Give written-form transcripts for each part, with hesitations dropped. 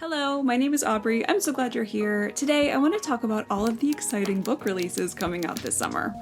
Hello, my name is Aubrey. I'm so glad you're here. Today, I want to talk about all of the exciting book releases coming out this summer.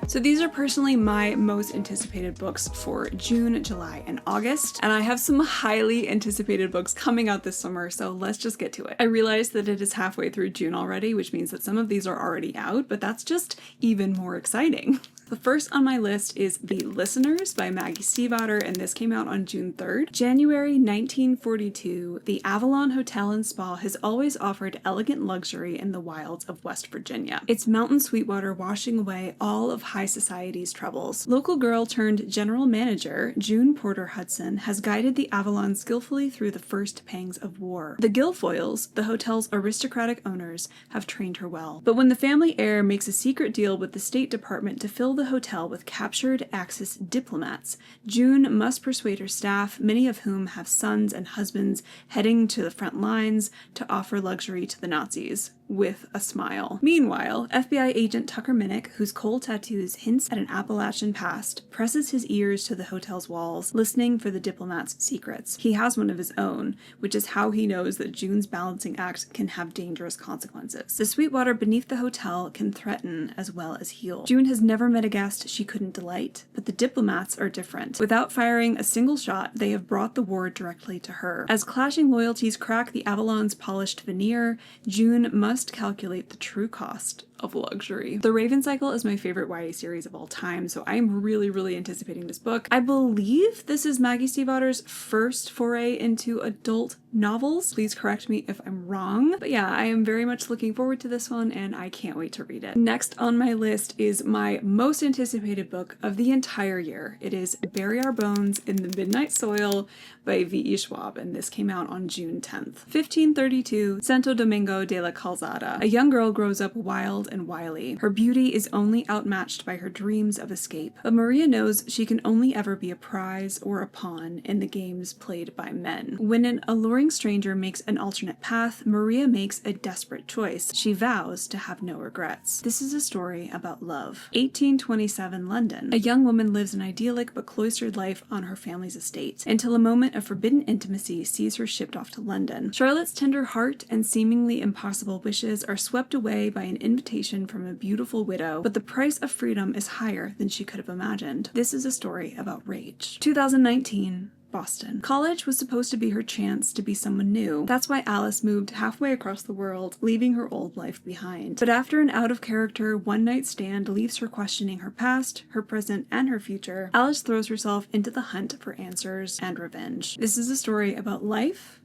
So these are personally my most anticipated books for June, July, and August, and I have some highly anticipated books coming out this summer, so let's just get to it. I realize that it is halfway through June already, which means that some of these are already out, but that's just even more exciting. The first on my list is The Listeners by Maggie Stiefvater, and this came out on June 3rd. January 1942, the Avalon Hotel and Spa has always offered elegant luxury in the wilds of West Virginia. Its mountain Sweetwater washing away all of high society's troubles. Local girl turned general manager June Porter Hudson has guided the Avalon skillfully through the first pangs of war. The Guilfoyles, the hotel's aristocratic owners, have trained her well. But when the family heir makes a secret deal with the State Department to fill the hotel with captured Axis diplomats, June must persuade her staff, many of whom have sons and husbands heading to the front lines, to offer luxury to the Nazis. With a smile. Meanwhile, FBI agent Tucker Minnick, whose cold tattoos hints at an Appalachian past, presses his ears to the hotel's walls, listening for the diplomats' secrets. He has one of his own, which is how he knows that June's balancing act can have dangerous consequences. The Sweetwater beneath the hotel can threaten as well as heal. June has never met a guest she couldn't delight, but the diplomats are different. Without firing a single shot, they have brought the war directly to her. As clashing loyalties crack the Avalon's polished veneer, June must calculate the true cost of luxury. The Raven Cycle is my favorite YA series of all time, so I'm really anticipating this book. I believe this is Maggie Stiefvater's first foray into adult novels. Please correct me if I'm wrong. But yeah, I am very much looking forward to this one and I can't wait to read it. Next on my list is my most anticipated book of the entire year. It is Bury Our Bones in the Midnight Soil by V.E. Schwab, and this came out on June 10th. 1532, Santo Domingo de la Calzada. A young girl grows up wild and wily. Her beauty is only outmatched by her dreams of escape, but Maria knows she can only ever be a prize or a pawn in the games played by men. When an alluring stranger makes an alternate path, Maria makes a desperate choice. She vows to have no regrets. This is a story about love. 1827 London. A young woman lives an idyllic but cloistered life on her family's estate, until a moment of forbidden intimacy sees her shipped off to London. Charlotte's tender heart and seemingly impossible wishes are swept away by an invitation from a beautiful widow, but the price of freedom is higher than she could have imagined. This is a story about rage. 2019. Boston. College was supposed to be her chance to be someone new. That's why Alice moved halfway across the world, leaving her old life behind. But after an out-of-character one-night stand leaves her questioning her past, her present, and her future, Alice throws herself into the hunt for answers and revenge. This is a story about life,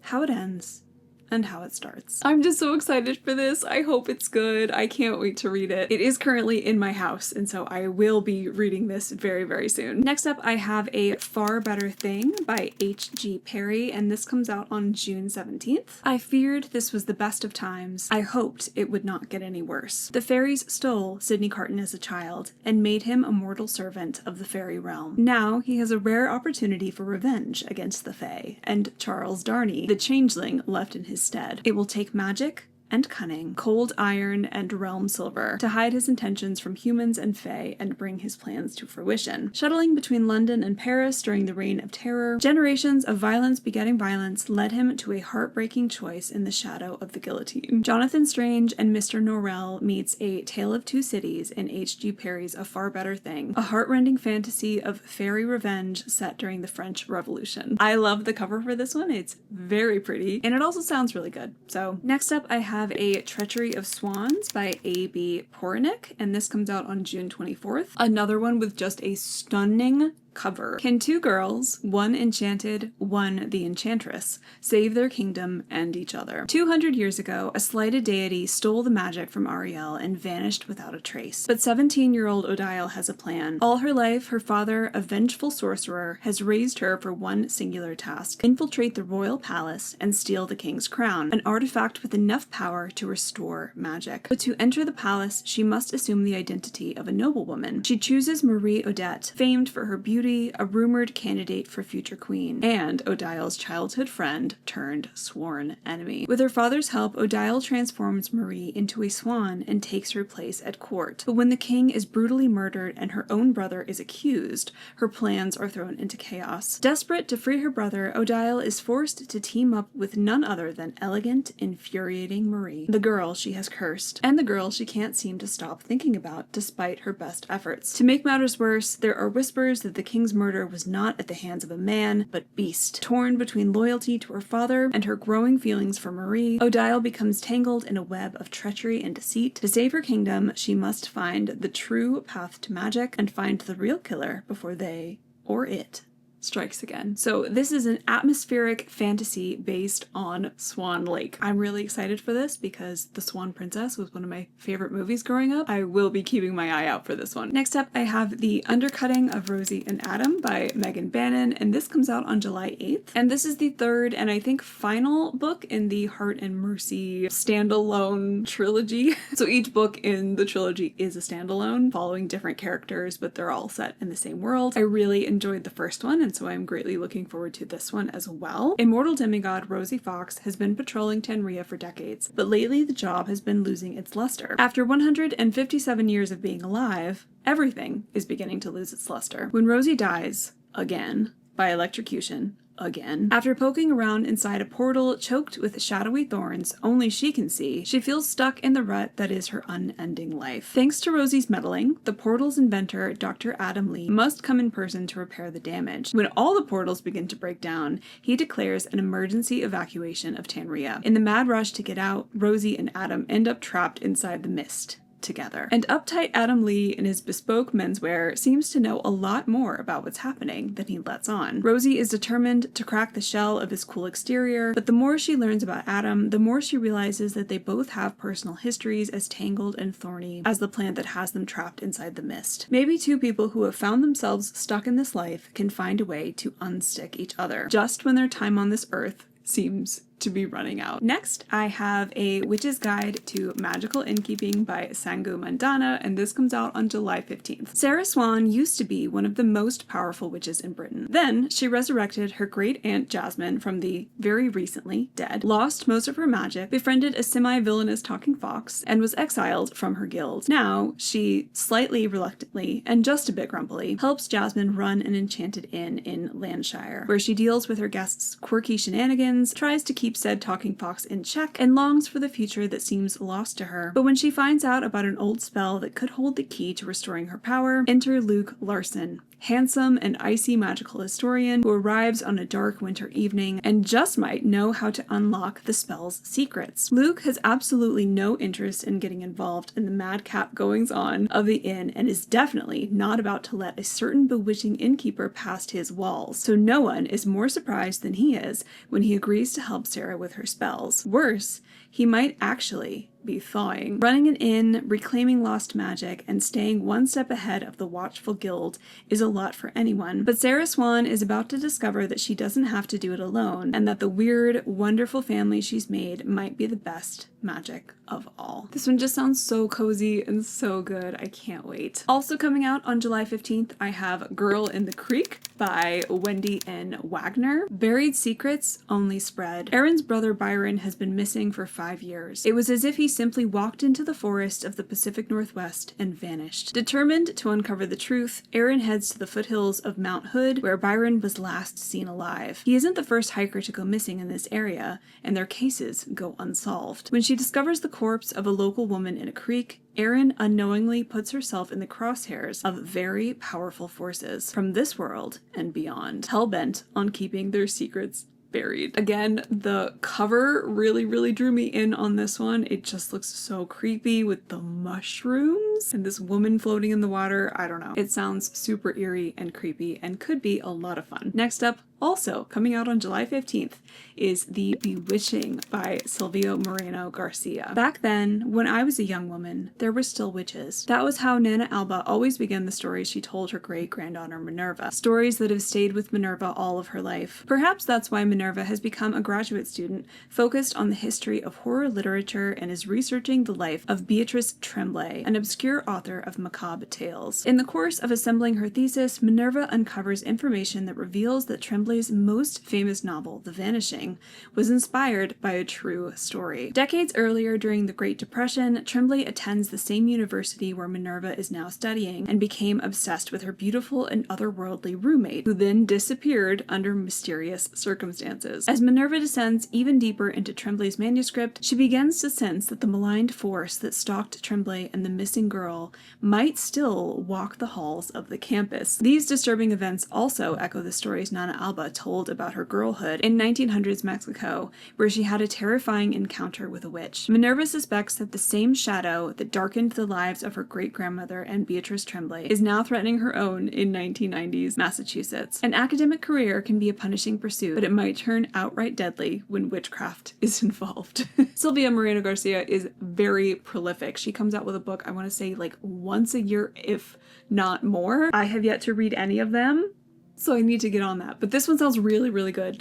how it ends, and how it starts. I'm just so excited for this. I hope it's good. I can't wait to read it. It is currently in my house, and so I will be reading this very soon. Next up, I have A Far Better Thing by H.G. Perry, and this comes out on June 17th. I feared this was the best of times. I hoped it would not get any worse. The fairies stole Sidney Carton as a child and made him a mortal servant of the fairy realm. Now he has a rare opportunity for revenge against the Fae and Charles Darnay, the changeling left in his stead. It will take magic and cunning, cold iron and realm silver, to hide his intentions from humans and fae and bring his plans to fruition. Shuttling between London and Paris during the Reign of Terror, generations of violence begetting violence led him to a heartbreaking choice in the shadow of the guillotine. Jonathan Strange and Mr. Norrell meets A Tale of Two Cities in H.G. Perry's A Far Better Thing, a heartrending fantasy of fairy revenge set during the French Revolution. I love the cover for this one. It's very pretty, and it also sounds really good. So next up I have A Treachery of Swans by A.B. Pornick, and this comes out on June 24th. Another one with just a stunning cover. Can two girls, one enchanted, one the enchantress, save their kingdom and each other? 200 years ago, a slighted deity stole the magic from Ariel and vanished without a trace. But 17-year-old Odile has a plan. All her life, her father, a vengeful sorcerer, has raised her for one singular task: infiltrate the royal palace and steal the king's crown, an artifact with enough power to restore magic. But to enter the palace, she must assume the identity of a noblewoman. She chooses Marie Odette, famed for her beauty beauty, a rumored candidate for future queen, and Odile childhood friend turned sworn enemy. With her father's help, Odile transforms Marie into a swan and takes her place at court. But when the king is brutally murdered and her own brother is accused, her plans are thrown into chaos. Desperate to free her brother, Odile is forced to team up with none other than elegant, infuriating Marie, the girl she has cursed, and the girl she can't seem to stop thinking about despite her best efforts. To make matters worse, there are whispers that the king's murder was not at the hands of a man, but beast. Torn between loyalty to her father and her growing feelings for Marie, Odile becomes tangled in a web of treachery and deceit. To save her kingdom, she must find the true path to magic and find the real killer before they, or it, strikes again. So this is an atmospheric fantasy based on Swan Lake. I'm really excited for this because The Swan Princess was one of my favorite movies growing up. I will be keeping my eye out for this one. Next up, I have The Undercutting of Rosie and Adam by Megan Bannon, and this comes out on July 8th. And this is the third and I think final book in the Heart and Mercy standalone trilogy. So each book in the trilogy is a standalone, following different characters, but they're all set in the same world. I really enjoyed the first one, and so I'm greatly looking forward to this one as well. Immortal demigod Rosie Fox has been patrolling Tanria for decades, but lately the job has been losing its luster. After 157 years of being alive, everything is beginning to lose its luster. When Rosie dies, again, by electrocution, again. After poking around inside a portal choked with shadowy thorns only she can see, she feels stuck in the rut that is her unending life. Thanks to Rosie's meddling, the portal's inventor, Dr. Adam Lee, must come in person to repair the damage. When all the portals begin to break down, he declares an emergency evacuation of Tanria. In the mad rush to get out, Rosie and Adam end up trapped inside the mist together. And uptight Adam Lee in his bespoke menswear seems to know a lot more about what's happening than he lets on. Rosie is determined to crack the shell of his cool exterior, but the more she learns about Adam, the more she realizes that they both have personal histories as tangled and thorny as the plant that has them trapped inside the mist. Maybe two people who have found themselves stuck in this life can find a way to unstick each other, just when their time on this earth seems to be running out. Next, I have A Witch's Guide to Magical Innkeeping by Sangu Mandana, and this comes out on July 15th. Sarah Swan used to be one of the most powerful witches in Britain. Then, she resurrected her great-aunt Jasmine from the very recently dead, lost most of her magic, befriended a semi-villainous talking fox, and was exiled from her guild. Now, she slightly reluctantly, and just a bit grumpily, helps Jasmine run an enchanted inn in Landshire, where she deals with her guests' quirky shenanigans, tries to keep said talking fox in check, and longs for the future that seems lost to her. But when she finds out about an old spell that could hold the key to restoring her power, enter Luke Larson, handsome and icy magical historian who arrives on a dark winter evening and just might know how to unlock the spell's secrets. Luke has absolutely no interest in getting involved in the madcap goings-on of the inn and is definitely not about to let a certain bewitching innkeeper past his walls, so no one is more surprised than he is when he agrees to help Sarah with her spells. Worse, he might actually be thawing. Running an inn, reclaiming lost magic, and staying one step ahead of the watchful guild is a lot for anyone, but Sarah Swan is about to discover that she doesn't have to do it alone, and that the weird, wonderful family she's made might be the best magic of all. This one just sounds so cozy and so good. I can't wait. Also coming out on July 15th, I have Girl in the Creek by Wendy N. Wagner. Buried secrets only spread. Aaron's brother Byron has been missing for 5 years. It was as if he simply walked into the forest of the Pacific Northwest and vanished. Determined to uncover the truth, Aaron heads to the foothills of Mount Hood, where Byron was last seen alive. He isn't the first hiker to go missing in this area, and their cases go unsolved. When she discovers the corpse of a local woman in a creek, Erin unknowingly puts herself in the crosshairs of very powerful forces from this world and beyond, hell-bent on keeping their secrets buried. Again, the cover really drew me in on this one. It just looks so creepy with the mushrooms and this woman floating in the water. I don't know. It sounds super eerie and creepy and could be a lot of fun. Next up, Also, coming out on July 15th is The Bewitching by Silvia Moreno Garcia. Back then, when I was a young woman, there were still witches. That was how Nana Alba always began the stories she told her great-granddaughter Minerva. Stories that have stayed with Minerva all of her life. Perhaps that's why Minerva has become a graduate student focused on the history of horror literature and is researching the life of Beatrice Tremblay, an obscure author of macabre tales. In the course of assembling her thesis, Minerva uncovers information that reveals that Tremblay's most famous novel, The Vanishing, was inspired by a true story. Decades earlier, during the Great Depression, Tremblay attends the same university where Minerva is now studying and became obsessed with her beautiful and otherworldly roommate, who then disappeared under mysterious circumstances. As Minerva descends even deeper into Tremblay's manuscript, she begins to sense that the maligned force that stalked Tremblay and the missing girl might still walk the halls of the campus. These disturbing events also echo the stories Nana Alba told about her girlhood in 1900s Mexico, where she had a terrifying encounter with a witch. Minerva suspects that the same shadow that darkened the lives of her great-grandmother and Beatrice Tremblay is now threatening her own in 1990s Massachusetts. An academic career can be a punishing pursuit, but it might turn outright deadly when witchcraft is involved. Silvia Moreno Garcia is very prolific. She comes out with a book, I want to say, like once a year, if not more. I have yet to read any of them, so I need to get on that. But this one sounds really, really good.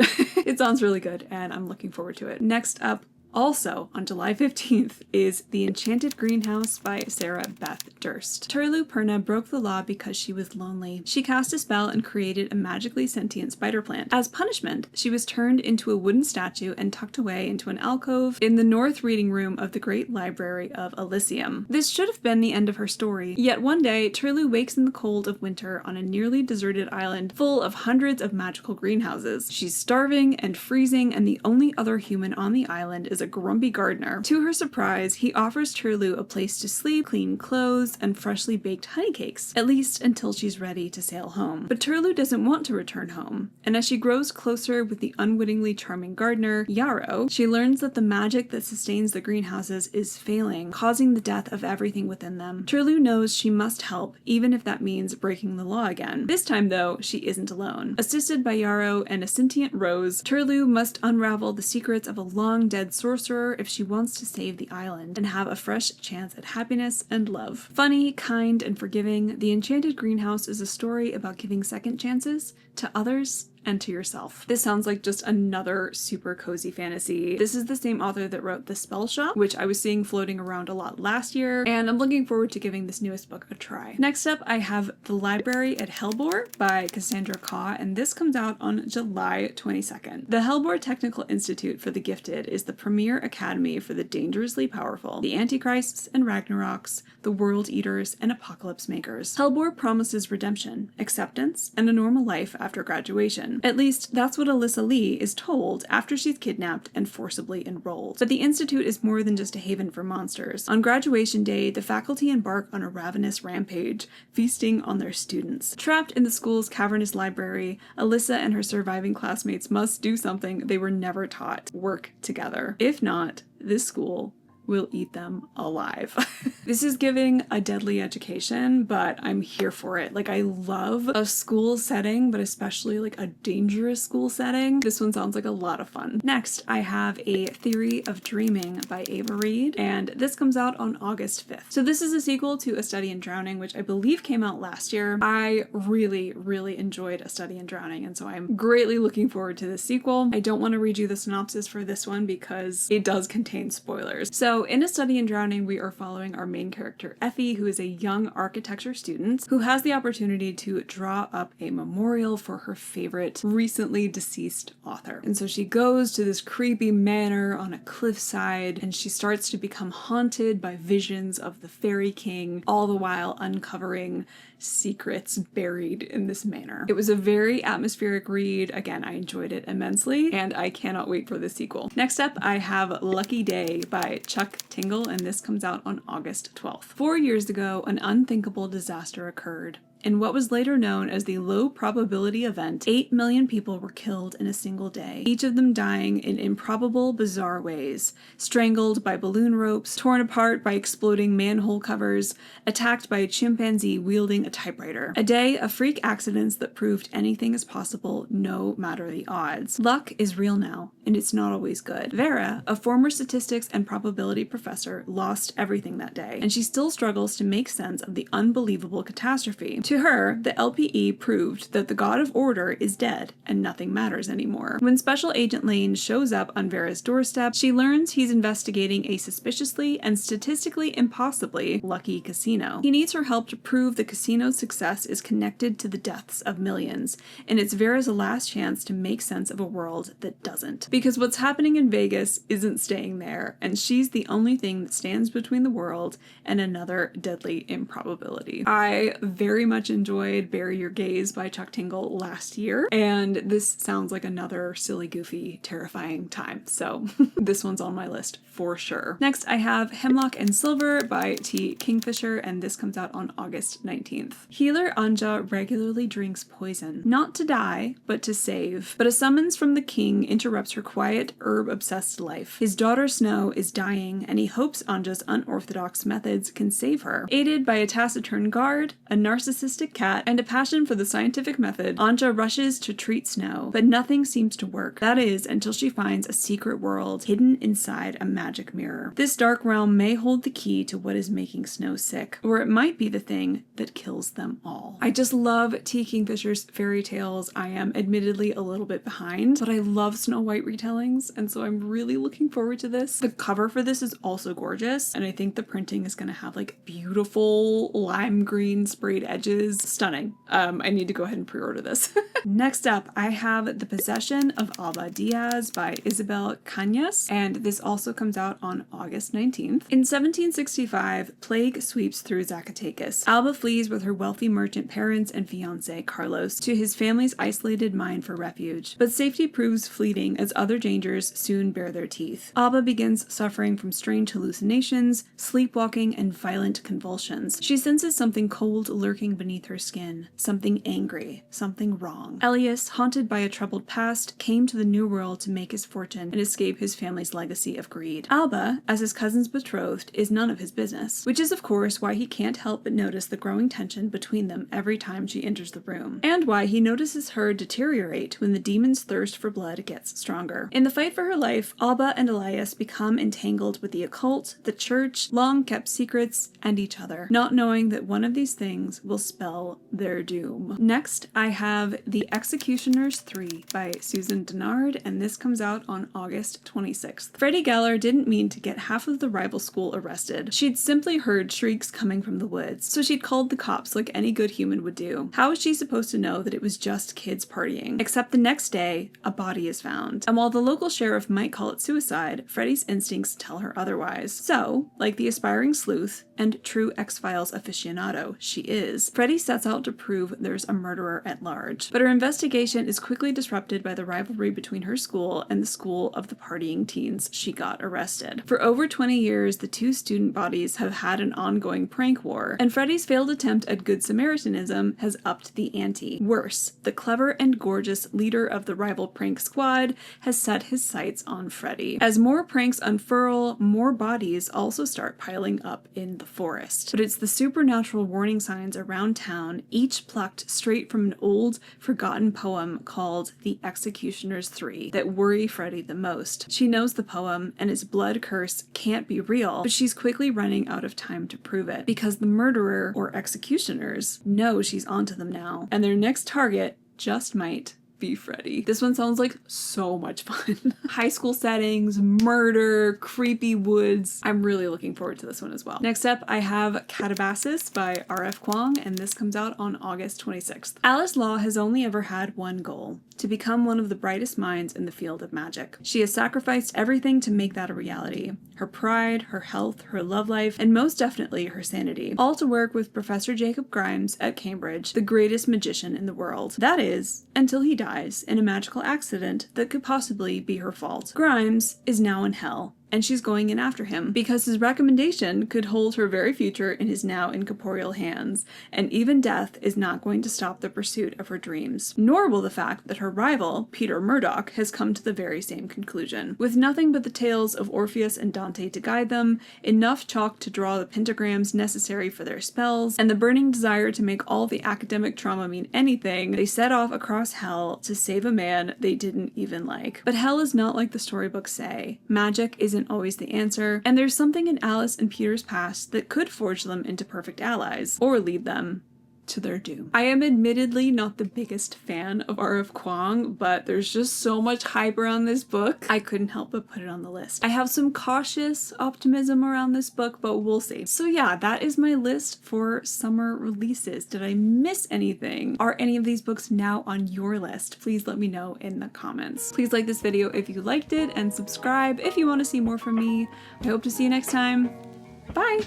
It sounds really good, and I'm looking forward to it. Next up, also on July 15th, is The Enchanted Greenhouse by Sarah Beth Durst. Turlu Purna broke the law because she was lonely. She cast a spell and created a magically sentient spider plant. As punishment, she was turned into a wooden statue and tucked away into an alcove in the north reading room of the Great Library of Elysium. This should have been the end of her story, yet one day Turlu wakes in the cold of winter on a nearly deserted island full of hundreds of magical greenhouses. She's starving and freezing, and the only other human on the island is a grumpy gardener. To her surprise, he offers Turlu a place to sleep, clean clothes, and freshly baked honey cakes, at least until she's ready to sail home. But Turlu doesn't want to return home, and as she grows closer with the unwittingly charming gardener, Yarrow, she learns that the magic that sustains the greenhouses is failing, causing the death of everything within them. Turlu knows she must help, even if that means breaking the law again. This time, though, she isn't alone. Assisted by Yarrow and a sentient rose, Turlu must unravel the secrets of a long-dead sorcerer if she wants to save the island and have a fresh chance at happiness and love. Funny, kind, and forgiving, The Enchanted Greenhouse is a story about giving second chances to others and to yourself. This sounds like just another super cozy fantasy. This is the same author that wrote The Spell Shop, which I was seeing floating around a lot last year, and I'm looking forward to giving this newest book a try. Next up, I have The Library at Hellbore by Cassandra Kaw, and this comes out on July 22nd. The Hellbore Technical Institute for the Gifted is the premier academy for the dangerously powerful, the Antichrists and Ragnaroks, the World Eaters, and Apocalypse Makers. Hellbore promises redemption, acceptance, and a normal life after graduation. At least, that's what Alyssa Lee is told after she's kidnapped and forcibly enrolled. But the Institute is more than just a haven for monsters. On graduation day, the faculty embark on a ravenous rampage, feasting on their students. Trapped in the school's cavernous library, Alyssa and her surviving classmates must do something they were never taught: work together. If not, this school will eat them alive. This is giving a deadly education, but I'm here for it. Like, I love a school setting, but especially like a dangerous school setting. This one sounds like a lot of fun. Next, I have A Theory of Dreaming by Ava Reed, and this comes out on August 5th. So this is a sequel to A Study in Drowning, which I believe came out last year. I really, really enjoyed A Study in Drowning, and so I'm greatly looking forward to this sequel. I don't want to read you the synopsis for this one because it does contain spoilers. So in A Study in Drowning, we are following our main character, Effie, who is a young architecture student who has the opportunity to draw up a memorial for her favorite recently deceased author. And so she goes to this creepy manor on a cliffside, and she starts to become haunted by visions of the Fairy King, all the while uncovering secrets buried in this manor. It was a very atmospheric read. Again, I enjoyed it immensely, and I cannot wait for the sequel. Next up, I have Lucky Day by Chuck Tingle, and this comes out on August 12th. 4 years ago, an unthinkable disaster occurred. In what was later known as the low probability event, 8 million people were killed in a single day, each of them dying in improbable, bizarre ways, strangled by balloon ropes, torn apart by exploding manhole covers, attacked by a chimpanzee wielding a typewriter. A day of freak accidents that proved anything is possible, no matter the odds. Luck is real now, and it's not always good. Vera, a former statistics and probability professor, lost everything that day, and she still struggles to make sense of the unbelievable catastrophe. To her, the LPE proved that the god of order is dead and nothing matters anymore. When Special Agent Lane shows up on Vera's doorstep, she learns he's investigating a suspiciously and statistically impossibly lucky casino. He needs her help to prove the casino's success is connected to the deaths of millions, and it's Vera's last chance to make sense of a world that doesn't. Because what's happening in Vegas isn't staying there, and she's the only thing that stands between the world and another deadly improbability. I very much enjoyed Bury Your Gaze by Chuck Tingle last year, and this sounds like another silly, goofy, terrifying time, so this one's on my list for sure. Next, I have Hemlock and Silver by T. Kingfisher, and this comes out on August 19th. Healer Anja regularly drinks poison, not to die, but to save. But a summons from the king interrupts her quiet, herb-obsessed life. His daughter Snow is dying, and he hopes Anja's unorthodox methods can save her. Aided by a taciturn guard, a narcissistic cat, and a passion for the scientific method, Anja rushes to treat Snow, but nothing seems to work. That is, until she finds a secret world hidden inside a magic mirror. This dark realm may hold the key to what is making Snow sick, or it might be the thing that kills them all. I just love T. Kingfisher's fairy tales. I am admittedly a little bit behind, but I love Snow White retellings, and so I'm really looking forward to this. The cover for this is also gorgeous, and I think the printing is going to have like beautiful lime green sprayed edges. Stunning. I need to go ahead and pre-order this. Next up, I have The Possession of Alba Diaz by Isabel Cañas, and this also comes out on August 19th. In 1765, plague sweeps through Zacatecas. Alba flees with her wealthy merchant parents and fiancé, Carlos, to his family's isolated mine for refuge. But safety proves fleeting as other dangers soon bare their teeth. Alba begins suffering from strange hallucinations, sleepwalking, and violent convulsions. She senses something cold lurking beneath her skin, something angry, something wrong. Elias, haunted by a troubled past, came to the New World to make his fortune and escape his family's legacy of greed. Alba, as his cousin's betrothed, is none of his business, which is of course why he can't help but notice the growing tension between them every time she enters the room, and why he notices her deteriorate when the demon's thirst for blood gets stronger. In the fight for her life, Alba and Elias become entangled with the occult, the church, long-kept secrets, and each other, not knowing that one of these things will spell their doom. Next, I have The Executioners 3 by Susan Dennard, and this comes out on August 26th. Freddie Geller didn't mean to get half of the rival school arrested. She'd simply heard shrieks coming from the woods, so she'd called the cops like any good human would do. How was she supposed to know that it was just kids partying? Except the next day, a body is found. And while the local sheriff might call it suicide, Freddie's instincts tell her otherwise. So, like the aspiring sleuth and true X-Files aficionado she is, Freddie sets out to prove there's a murderer at large. But her investigation is quickly disrupted by the rivalry between her school and the school of the partying teens she got arrested. For over 20 years, the two student bodies have had an ongoing prank war, and Freddie's failed attempt at Good Samaritanism has upped the ante. Worse, the clever and gorgeous leader of the rival prank squad has set his sights on Freddie. As more pranks unfurl, more bodies also start piling up in the forest. But it's the supernatural warning signs around town, each plucked straight from an old, forgotten poem called The Executioners 3, that worry Freddie the most. She knows the poem, and its blood curse can't be real, but she's quickly running out of time to prove it, because the murderer, or executioners, know she's onto them now, and their next target just might be Freddie. This one sounds like so much fun. High school settings, murder, creepy woods. I'm really looking forward to this one as well. Next up, I have Catabasis by R.F. Kuang, and this comes out on August 26th. Alice Law has only ever had one goal: to become one of the brightest minds in the field of magic. She has sacrificed everything to make that a reality. Her pride, her health, her love life, and most definitely her sanity. All to work with Professor Jacob Grimes at Cambridge, the greatest magician in the world. That is, until he dies in a magical accident that could possibly be her fault. Grimes is now in hell, and she's going in after him because his recommendation could hold her very future in his now incorporeal hands, and even death is not going to stop the pursuit of her dreams. Nor will the fact that her rival, Peter Murdoch, has come to the very same conclusion. With nothing but the tales of Orpheus and Dante to guide them, enough chalk to draw the pentagrams necessary for their spells, and the burning desire to make all the academic trauma mean anything, they set off across hell to save a man they didn't even like. But hell is not like the storybooks say. Magic isn't always the answer, and there's something in Alice and Peter's past that could forge them into perfect allies, or lead them to their doom. I am admittedly not the biggest fan of R.F. Kuang, but there's just so much hype around this book, I couldn't help but put it on the list. I have some cautious optimism around this book, but we'll see. So yeah, that is my list for summer releases. Did I miss anything? Are any of these books now on your list? Please let me know in the comments. Please like this video if you liked it, and subscribe if you want to see more from me. I hope to see you next time. Bye!